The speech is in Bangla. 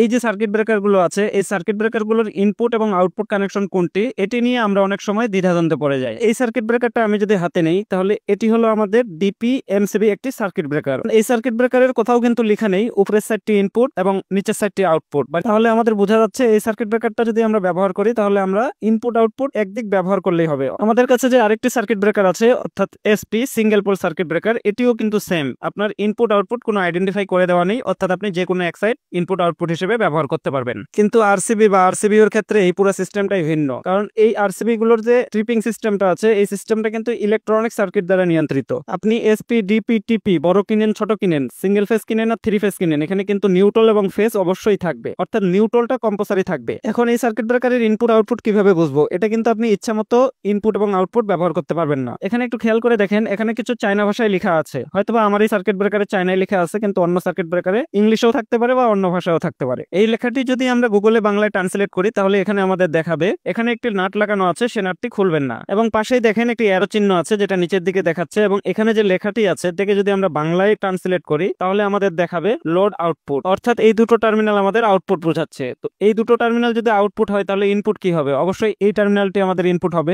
এই যে সার্কিট ব্রেকার গুলো আছে, এই সার্কিট ব্রেকার গুলোর ইনপুট এবং আউটপুট কানেকশন কোনটি, এটি নিয়ে আমরা অনেক সময় দ্বিধাদ্বন্দ্বে পড়ে যাই। এই সার্কিট ব্রেকারটা আমি যদি হাতে নেই, তাহলে এটি হলো আমাদের ডিপি এমসিবি একটি সার্কিট ব্রেকার। এই সার্কিট ব্রেকারের কোথাও কিন্তু লেখা নেই উপরের সাইডটি ইনপুট এবং নিচের সাইডটি আউটপুট, তাহলে আমাদের বোঝা যাচ্ছে এই সার্কিট ব্রেকারটা যদি আমরা ব্যবহার করি, তাহলে আমরা ইনপুট আউটপুট একদিক ব্যবহার করলেই হবে। আমাদের কাছে যে আরেকটি সার্কিট ব্রেকার আছে, অর্থাৎ SP single pole circuit breaker, এটিও কিন্তু সেম। আপনার ইনপুট আউটপুট কোনো আইডেন্টিফাই করে দেওয়া নেই, অর্থাৎ আপনি যে কোনো এক সাইড ইনপুট আউটপুট হিসেবে ব্যবহার করতে পারবেন। কিন্তু আরসিবি বা আরসিবি এর ক্ষেত্রে এই পুরো সিস্টেমটাই ভিন্ন, কারণ এই আরসিবি গুলোর যে ট্রিপিং সিস্টেমটা আছে, এই সিস্টেমটা কিন্তু ইলেকট্রনিক সার্কিট দ্বারা নিয়ন্ত্রিত। আপনি এসপি ডিপি টিপি বড় কিনেন ছোট কিনেন, সিঙ্গেল ফেজ কিনেন আর থ্রি ফেজ কিনেন, এখানে কিন্তু নিউট্রাল এবং ফেজ অবশ্যই থাকবে, অর্থাৎ নিউট্রালটা কম্পালসারি থাকবে। এখন এই সার্কিট ব্রেকারের ইনপুট আউটপুট কিভাবে বুঝবো? এটা কিন্তু আপনি ইচ্ছা মতো ইনপুট এবং আউটপুট ব্যবহার করতে পারবেন না। এখানে একটু খেয়াল করে দেখেন, এখানে কিছু চায়না ভাষায় লেখা আছে। হয়তোবা আমার এই সার্কিট ব্রেকারে চায়নায় লেখা আছে, কিন্তু অন্য সার্কিট ব্রেকারে ইংলিশেও থাকতে পারে বা অন্য ভাষাও থাকতে পারে। এই লেখাটি যদি আমরা গুগলে বাংলায় ট্রান্সলেট করি, তাহলে এখানে আমাদের দেখাবে এখানে একটি নাট লাগানো আছে, সে নাটটি খুলবেন না, এবং পাশেই দেখেন একটি অ্যারো চিহ্ন আছে যেটা নিচের দিকে দেখাচ্ছে, এবং এখানে যে লেখাটি আছে এটাকে যদি আমরা বাংলায় ট্রান্সলেট করি, তাহলে আমাদের দেখাবে লোড আউটপুট, অর্থাৎ এই দুটো টার্মিনাল আমাদের আউটপুট বোঝাচ্ছে। তো এই দুটো টার্মিনাল যদি আউটপুট হয়, তাহলে ইনপুট কি হবে? অবশ্যই এই টার্মিনালটি আমাদের ইনপুট হবে।